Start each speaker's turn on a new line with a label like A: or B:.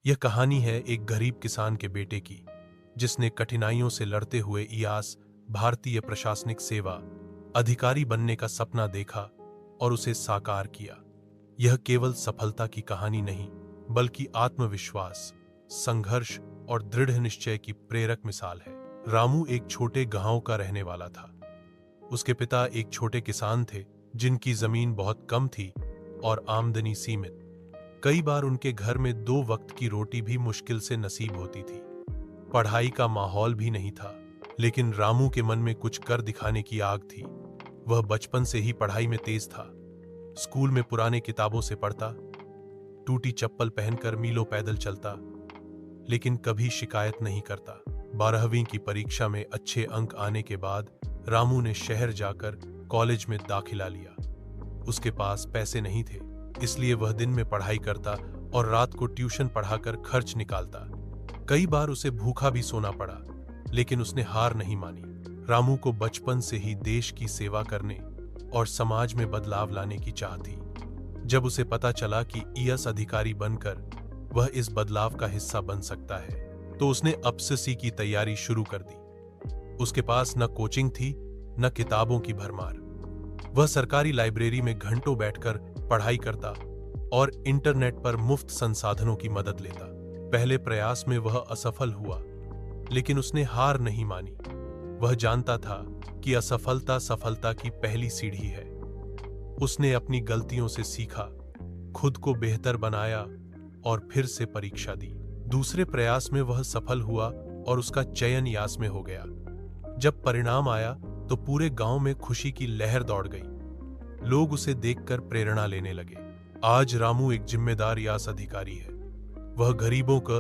A: यह कहानी है एक गरीब किसान के बेटे की, जिसने कठिनाइयों से लड़ते हुए इयास भारतीय प्रशासनिक सेवा अधिकारी बनने का सपना देखा और उसे साकार किया। यह केवल सफलता की कहानी नहीं, बल्कि आत्मविश्वास, संघर्ष और दृढ़ निश्चय की प्रेरक मिसाल है। रामू एक छोटे गांव का रहने वाला था। उसके पिता एक छोटे किसान थे, जिनकी जमीन बहुत कम थी और आमदनी सीमित। कई बार उनके घर में 2 वक्त की रोटी भी मुश्किल से नसीब होती थी। पढ़ाई का माहौल भी नहीं था, लेकिन रामू के मन में कुछ कर दिखाने की आग थी। वह बचपन से ही पढ़ाई में तेज था। स्कूल में पुराने किताबों से पढ़ता, टूटी चप्पल पहनकर मीलों पैदल चलता, लेकिन कभी शिकायत नहीं करता। 12वीं की परीक्षा में अच्छे अंक आने के बाद रामू ने शहर जाकर कॉलेज में दाखिला लिया। उसके पास पैसे नहीं थे, इसलिए वह दिन में पढ़ाई करता और रात को ट्यूशन पढ़ाकर खर्च निकालता। कई बार उसे भूखा भी सोना पड़ा, लेकिन उसने हार नहीं मानी। रामू को बचपन से ही देश की सेवा करने और समाज में बदलाव लाने की चाह थी। जब उसे पता चला कि आईएएस अधिकारी बनकर वह इस बदलाव का हिस्सा बन सकता है, तो उसने एसएससी की तैयारी शुरू कर दी। उसके पास न कोचिंग थी, न किताबों की भरमार। वह सरकारी लाइब्रेरी में घंटों बैठकर पढ़ाई करता और इंटरनेट पर मुफ्त संसाधनों की मदद लेता। पहले प्रयास में वह असफल हुआ, लेकिन उसने हार नहीं मानी। वह जानता था कि असफलता सफलता की पहली सीढ़ी है। उसने अपनी गलतियों से सीखा, खुद को बेहतर बनाया और फिर से परीक्षा दी। दूसरे प्रयास में वह सफल हुआ और उसका चयन आईएएस में हो गया। जब परिणाम आया तो पूरे गांव में खुशी की लहर दौड़ गई। लोग उसे देखकर प्रेरणा लेने लगे। आज रामू एक जिम्मेदार आईएएस अधिकारी है। वह गरीबों का